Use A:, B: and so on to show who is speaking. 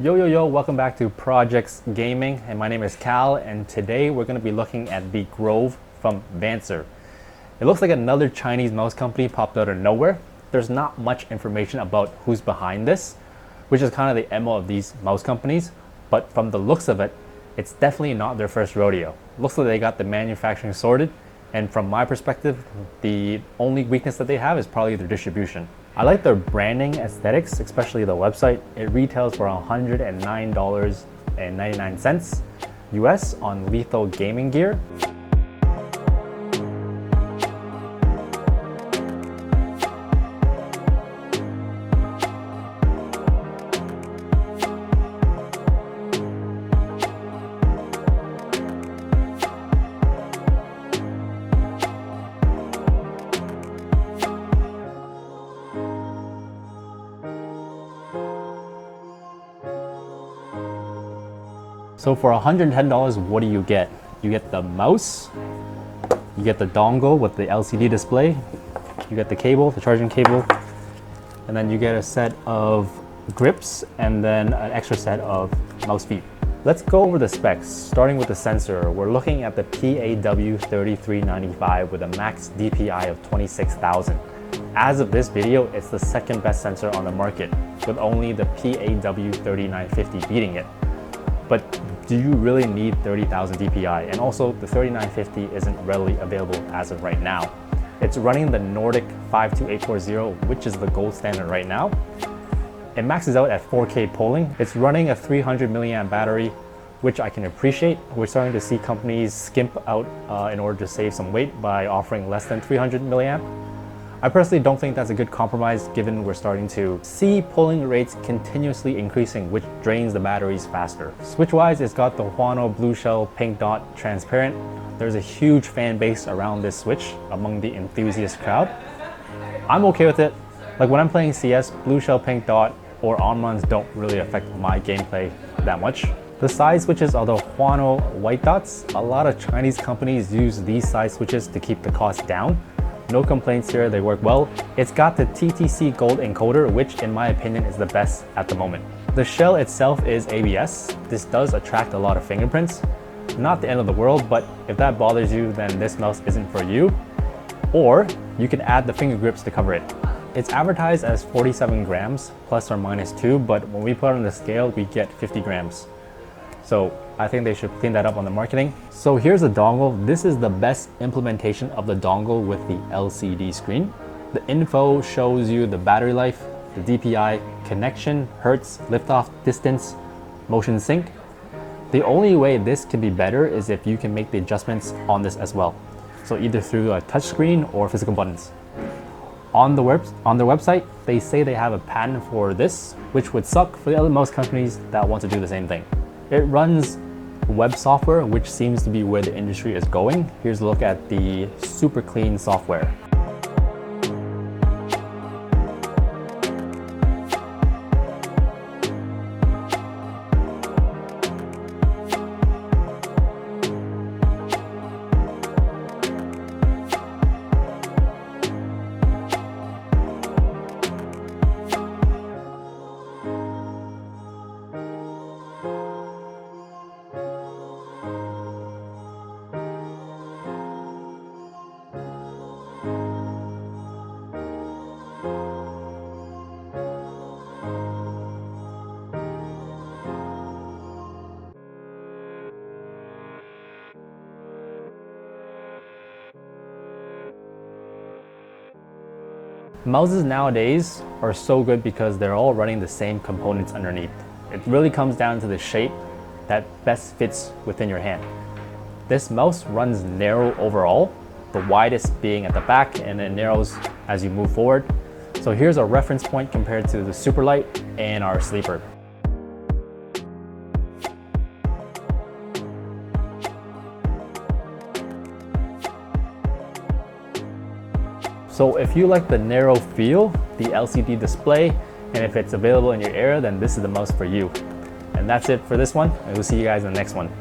A: Yo, welcome back to Projects Gaming, and my name is Cal, and today we're going to be looking at the Grove from Vancer. It looks like another Chinese mouse company popped out of nowhere. There's not much information about who's behind this, which is kind of the MO of these mouse companies, but from the looks of it, it's definitely not their first rodeo. Looks like they got the manufacturing sorted, and from my perspective, the only weakness that they have is probably their distribution. I like their branding aesthetics, especially the website. It retails for $109.99 US on Lethal Gaming Gear. So for $110, what do you get? You get the mouse, you get the dongle with the LCD display, you get the cable, the charging cable, and then you get a set of grips and then an extra set of mouse feet. Let's go over the specs, starting with the sensor. We're looking at the PAW3395 with a max DPI of 26,000. As of this video, it's the second best sensor on the market, with only the PAW3950 beating it. But do you really need 30,000 DPI? And also the 3950 isn't readily available as of right now. It's running the Nordic 52840, which is the gold standard right now. It maxes out at 4K polling. It's running a 300 milliamp battery, which I can appreciate. We're starting to see companies skimp out in order to save some weight by offering less than 300 milliamp. I personally don't think that's a good compromise, given we're starting to see polling rates continuously increasing, which drains the batteries faster. Switch-wise, it's got the Huano Blue Shell Pink Dot Transparent. There's a huge fan base around this switch among the enthusiast crowd. I'm okay with it. Like when I'm playing CS, Blue Shell Pink Dot or on-runs don't really affect my gameplay that much. The side switches are the Huano White Dots. A lot of Chinese companies use these side switches to keep the cost down. No complaints here, they work well. It's got the TTC Gold encoder, which in my opinion is the best at the moment. The shell itself is ABS. This does attract a lot of fingerprints. Not the end of the world, but if that bothers you, then this mouse isn't for you. Or you can add the finger grips to cover it. It's advertised as 47 grams, plus or minus 2, but when we put it on the scale, we get 50 grams. So I think they should clean that up on the marketing. So here's the dongle. This is the best implementation of the dongle with the LCD screen. The info shows you the battery life, the DPI, connection, hertz, liftoff distance, motion sync. The only way this can be better is if you can make the adjustments on this as well. So either through a touch screen or physical buttons. On their website, they say they have a patent for this, which would suck for the other mouse companies that want to do the same thing. It runs web software, which seems to be where the industry is going. Here's a look at the super clean software. Mouses nowadays are so good because they're all running the same components underneath. It really comes down to the shape that best fits within your hand. This mouse runs narrow overall, the widest being at the back, and it narrows as you move forward. So here's a reference point compared to the Superlight and our Sleeper. So if you like the narrow feel, the LCD display, and if it's available in your area, then this is the mouse for you. And that's it for this one, and we'll see you guys in the next one.